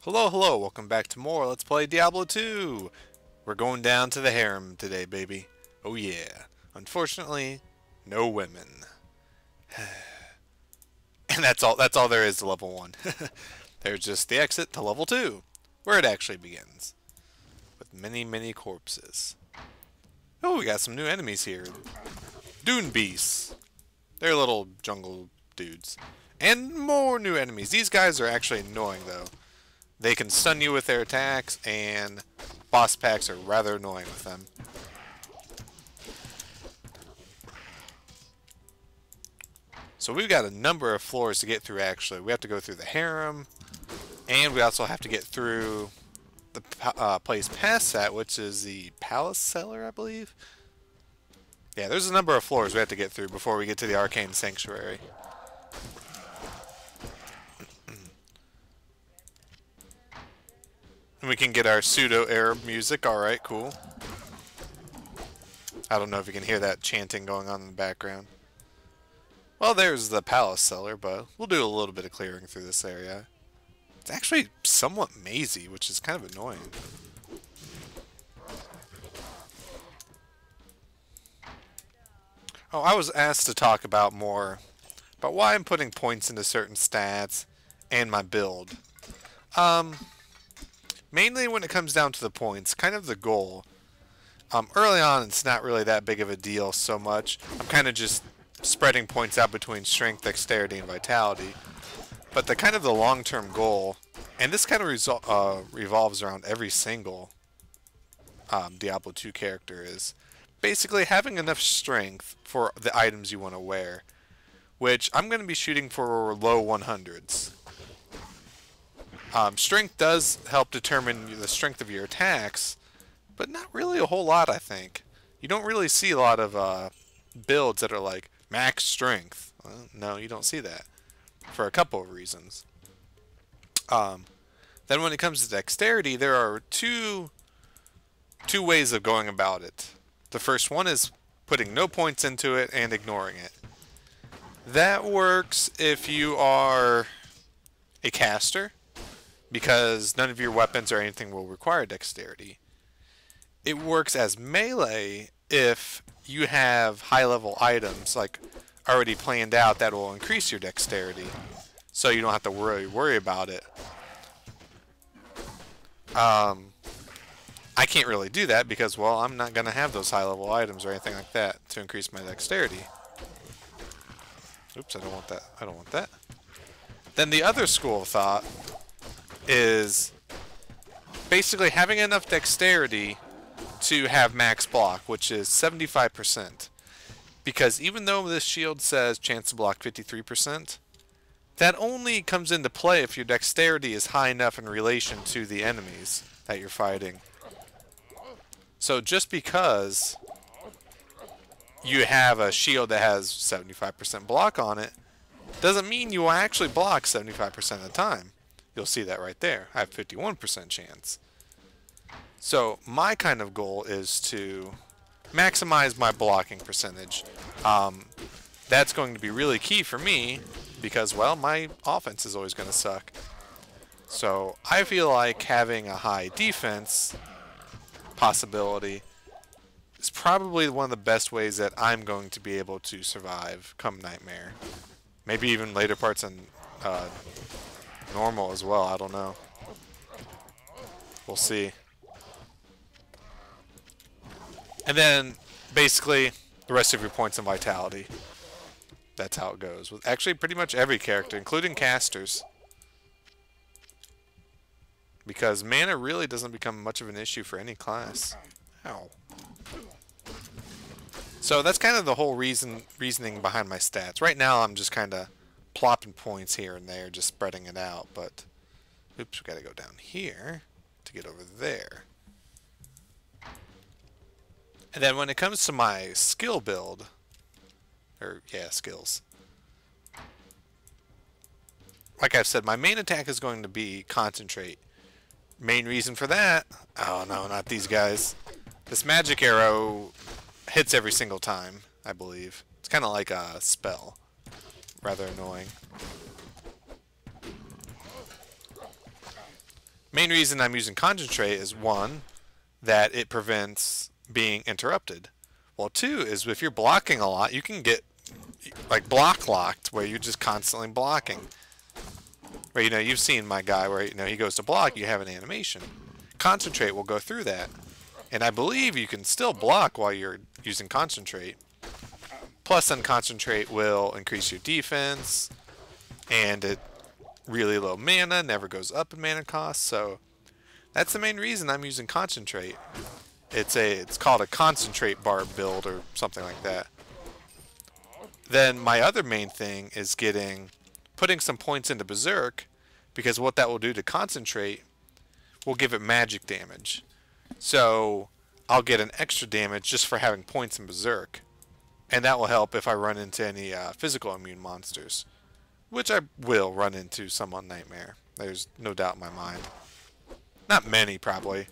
Hello, hello, welcome back to more Let's Play Diablo 2! We're going down to the Harem today, baby. Oh yeah. Unfortunately, no women. And that's all there is to level 1. There's just the exit to level 2, where it actually begins. With many, many corpses. Oh, we got some new enemies here. Dune Beasts. They're little jungle dudes. And more new enemies. These guys are actually annoying, though. They can stun you with their attacks, and boss packs are rather annoying with them. So we've got a number of floors to get through, actually. We have to go through the Harem, and we also have to get through the place past that, which is the Palace Cellar, I believe. Yeah, there's a number of floors we have to get through before we get to the Arcane Sanctuary. And we can get our pseudo-Arab music. Alright, cool. I don't know if you can hear that chanting going on in the background. Well, there's the Palace Cellar, but we'll do a little bit of clearing through this area. It's actually somewhat mazy, which is kind of annoying. Oh, I was asked to talk about why I'm putting points into certain stats and my build. Mainly when it comes down to the points, kind of the goal. Early on, it's not really that big of a deal so much. I'm kind of just spreading points out between strength, dexterity, and vitality. But the long-term goal, and this kind of revolves around every single Diablo 2 character, is basically having enough strength for the items you want to wear. Which I'm going to be shooting for low 100s. Strength does help determine the strength of your attacks, but not really a whole lot, I think. You don't really see a lot of builds that are like max strength. Well, no, you don't see that for a couple of reasons. Then when it comes to dexterity, there are two ways of going about it. The first one is putting no points into it and ignoring it. That works if you are a caster, because none of your weapons or anything will require dexterity. It works as melee if you have high-level items like already planned out that will increase your dexterity, so you don't have to worry about it. I can't really do that because, well, I'm not going to have those high-level items or anything like that to increase my dexterity. Oops, I don't want that. I don't want that. Then the other school of thought is basically having enough dexterity to have max block, which is 75%. Because even though this shield says chance to block 53%, that only comes into play if your dexterity is high enough in relation to the enemies that you're fighting. So just because you have a shield that has 75% block on it, doesn't mean you will actually block 75% of the time. You'll see that right there. I have 51% chance. So my kind of goal is to maximize my blocking percentage. That's going to be really key for me because, well, my offense is always going to suck. So I feel like having a high defense possibility is probably one of the best ways that I'm going to be able to survive come Nightmare. Maybe even later parts in normal as well, I don't know. We'll see. And then, basically, the rest of your points in vitality. That's how it goes. With actually pretty much every character, including casters. Because mana really doesn't become much of an issue for any class. Ow. So that's kind of the whole reasoning behind my stats. Right now, I'm just kind of plopping points here and there, just spreading it out, but oops, we gotta go down here to get over there. And then when it comes to my skill build, or yeah, skills, like I've said, my main attack is going to be concentrate. Main reason for that, oh no, not these guys. This magic arrow hits every single time, I believe. It's kind of like a spell. Rather annoying. Main reason I'm using Concentrate is one, that it prevents being interrupted. Well, two is if you're blocking a lot, you can get like block locked where you're just constantly blocking. Where, you know, you've seen my guy where, you know, he goes to block, you have an animation. Concentrate will go through that. And I believe you can still block while you're using Concentrate. Plus, then Concentrate will increase your defense, and it really low mana, never goes up in mana cost, so that's the main reason I'm using Concentrate. It's called a Concentrate Barb build or something like that. Then my other main thing is putting some points into Berserk, because what that will do to Concentrate will give it magic damage. So I'll get an extra damage just for having points in Berserk. And that will help if I run into any physical immune monsters. Which I will run into some on Nightmare. There's no doubt in my mind. Not many, probably.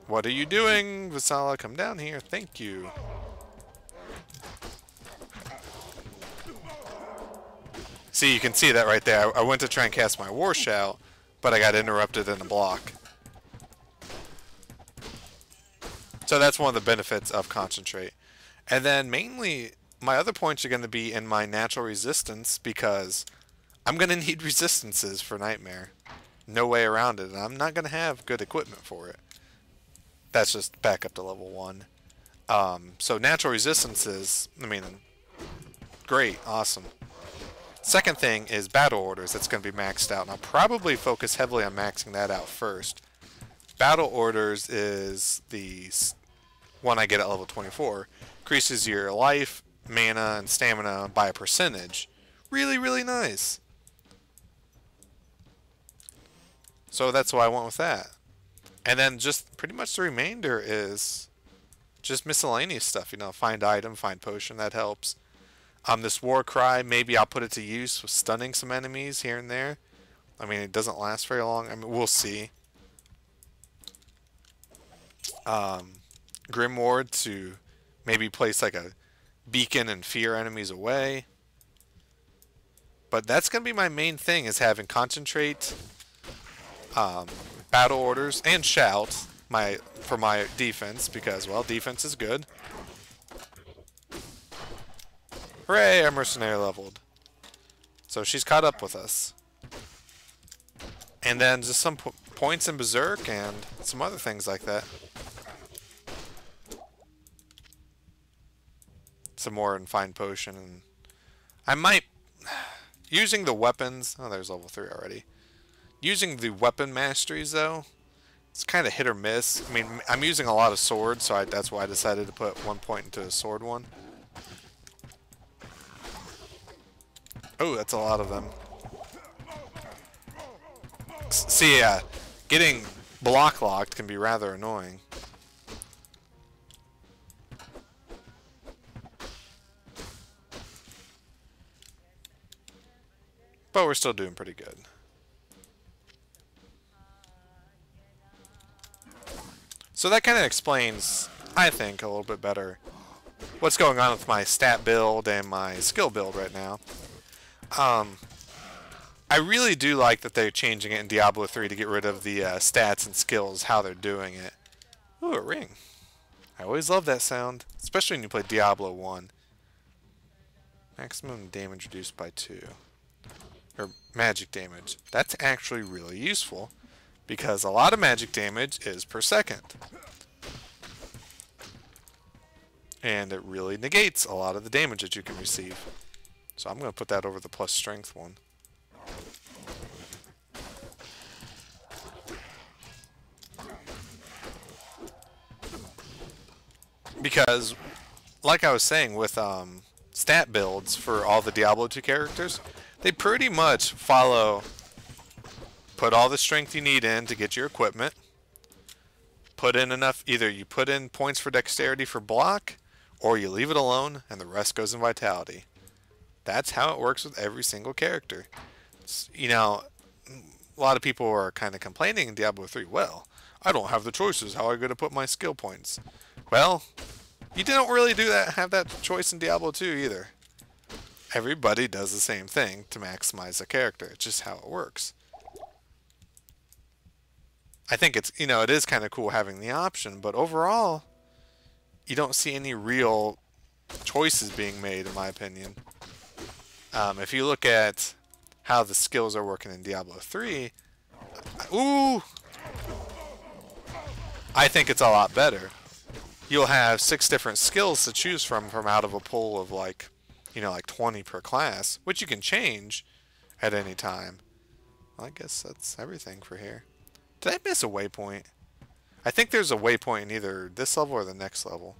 What are you doing, Vasala? Come down here. Thank you. See, you can see that right there. I went to try and cast my War Shout, but I got interrupted in the block. So that's one of the benefits of Concentrate. And then mainly, my other points are going to be in my natural resistance, because I'm going to need resistances for Nightmare. No way around it, and I'm not going to have good equipment for it. That's just back up to level 1. So natural resistances, I mean, great, awesome. Second thing is battle orders. That's going to be maxed out, and I'll probably focus heavily on maxing that out first. Battle orders is the one I get at level 24. Increases your life, mana, and stamina by a percentage. Really, really nice. So that's why I went with that. And then just pretty much the remainder is just miscellaneous stuff. You know, find item, find potion, that helps. This War Cry, maybe I'll put it to use with stunning some enemies here and there. I mean, it doesn't last very long. I mean, we'll see. Grimward to maybe place like a beacon and fear enemies away. But that's going to be my main thing, is having Concentrate, battle orders, and Shout for my defense, because, well, defense is good. Hooray, our mercenary leveled. So she's caught up with us. And then just some points in Berserk and some other things like that. Some more in Find Potion, and I might, using the weapons, oh, there's level 3 already. Using the weapon masteries, though, it's kind of hit or miss. I mean, I'm using a lot of swords, so that's why I decided to put 1 point into a sword one. Oh, that's a lot of them. See, getting block locked can be rather annoying. But we're still doing pretty good. So that kind of explains, I think, a little bit better what's going on with my stat build and my skill build right now. I really do like that they're changing it in Diablo 3 to get rid of the stats and skills, how they're doing it. Ooh, a ring. I always love that sound, especially when you play Diablo 1. Maximum damage reduced by 2. Or magic damage. That's actually really useful, because a lot of magic damage is per second. And it really negates a lot of the damage that you can receive. So I'm going to put that over the plus strength one. Because, like I was saying, with stat builds for all the Diablo 2 characters, they pretty much follow, put all the strength you need in to get your equipment, put in enough, either you put in points for dexterity for block, or you leave it alone and the rest goes in vitality. That's how it works with every single character. You know, a lot of people are kind of complaining in Diablo 3, well, I don't have the choices, how am I going to put my skill points? Well, you didn't really have that choice in Diablo 2 either. Everybody does the same thing to maximize a character. It's just how it works. I think it's, you know, it is kind of cool having the option, but overall, you don't see any real choices being made, in my opinion. If you look at how the skills are working in Diablo 3, ooh, I think it's a lot better. You'll have 6 different skills to choose from out of a pool of like, you know, like 20 per class, which you can change at any time. Well, I guess that's everything for here. Did I miss a waypoint? I think there's a waypoint in either this level or the next level.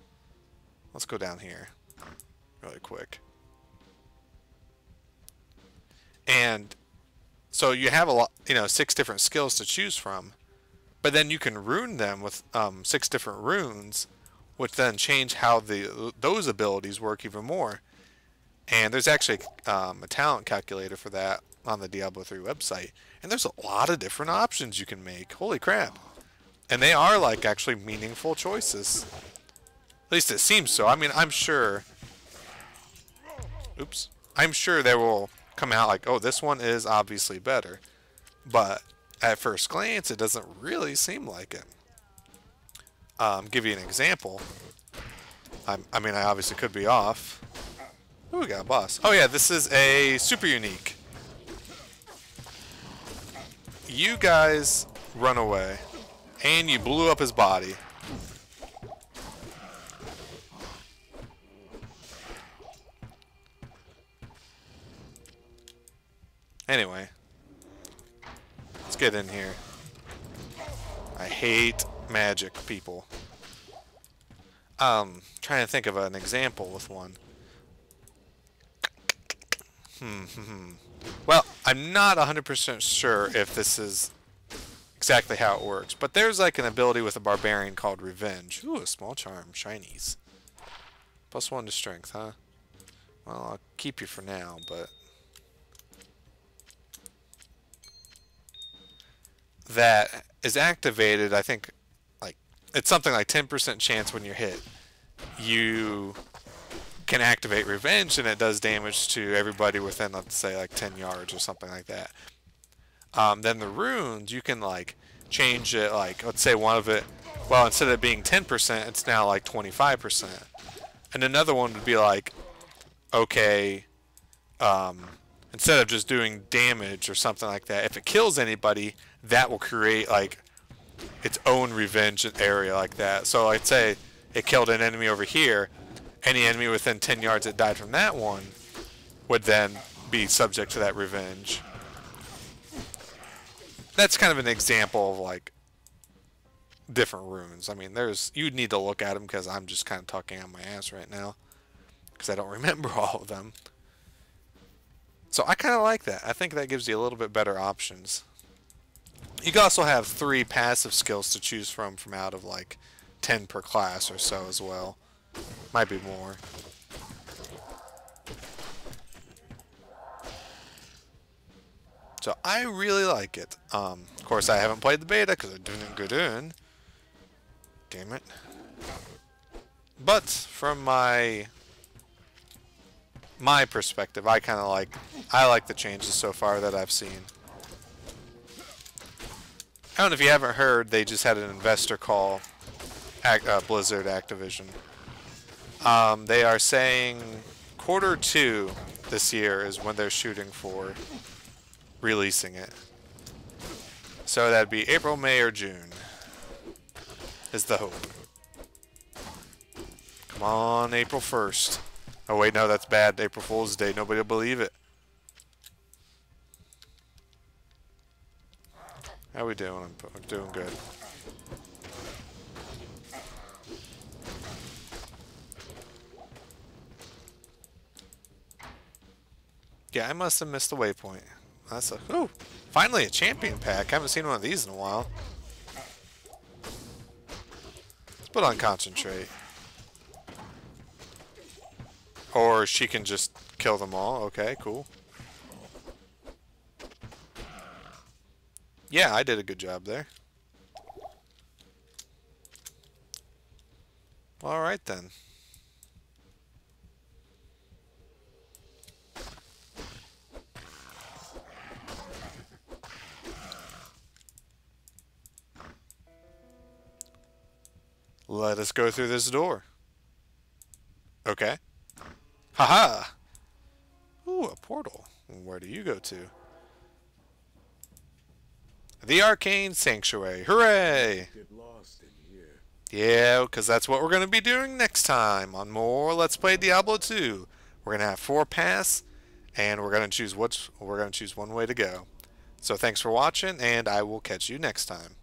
Let's go down here really quick. And so you have a lot, you know, 6 different skills to choose from, but then you can rune them with 6 different runes, which then change how those abilities work even more. And there's actually a talent calculator for that on the Diablo 3 website, and there's a lot of different options you can make. Holy crap! And they are like actually meaningful choices. At least it seems so. I mean, I'm sure. Oops. I'm sure they will come out like, oh, this one is obviously better. But at first glance, it doesn't really seem like it. Give you an example. I mean, I obviously could be off. Ooh, we got a boss. Oh yeah, this is a super unique. You guys run away, and you blew up his body. Anyway, let's get in here. I hate magic people. Trying to think of an example with one. Well, I'm not 100% sure if this is exactly how it works, but there's like an ability with a barbarian called Revenge. Ooh, a small charm, shinies. +1 to strength, huh? Well, I'll keep you for now, but that is activated, I think, like, it's something like 10% chance when you're hit. You can activate Revenge, and it does damage to everybody within, let's say, like 10 yards or something like that. Then the runes, you can, like, change it, like, let's say one of it, well, instead of being 10%, it's now, like, 25%. And another one would be like, okay, instead of just doing damage or something like that, if it kills anybody, that will create like its own revenge area like that. So let's say it killed an enemy over here, any enemy within 10 yards that died from that one would then be subject to that revenge. That's kind of an example of like different runes. I mean, you'd need to look at them because I'm just kind of talking on my ass right now because I don't remember all of them. So I kind of like that. I think that gives you a little bit better options. You can also have 3 passive skills to choose from out of like 10 per class or so as well. Might be more. So I really like it. Of course, I haven't played the beta because I didn't get in. Damn it. But from my perspective, I like the changes so far that I've seen. I don't know if you haven't heard, they just had an investor call, Blizzard Activision. They are saying Q2 this year is when they're shooting for releasing it. So that'd be April, May, or June is the hope. Come on, April 1st. Oh wait, no, that's bad. April Fool's Day. Nobody will believe it. How we doing? I'm doing good. Yeah, I must have missed the waypoint. That's a... Ooh! Finally a champion pack. I haven't seen one of these in a while. Let's put on concentrate. Or she can just kill them all. Okay, cool. Yeah, I did a good job there. Alright then. Let us go through this door. Okay. Haha! Ooh, a portal. Where do you go to? The Arcane Sanctuary. Hooray! Get lost in here. Yeah, because that's what we're going to be doing next time on more Let's Play Diablo 2. We're going to have 4 paths, and we're going to choose one way to go. So thanks for watching, and I will catch you next time.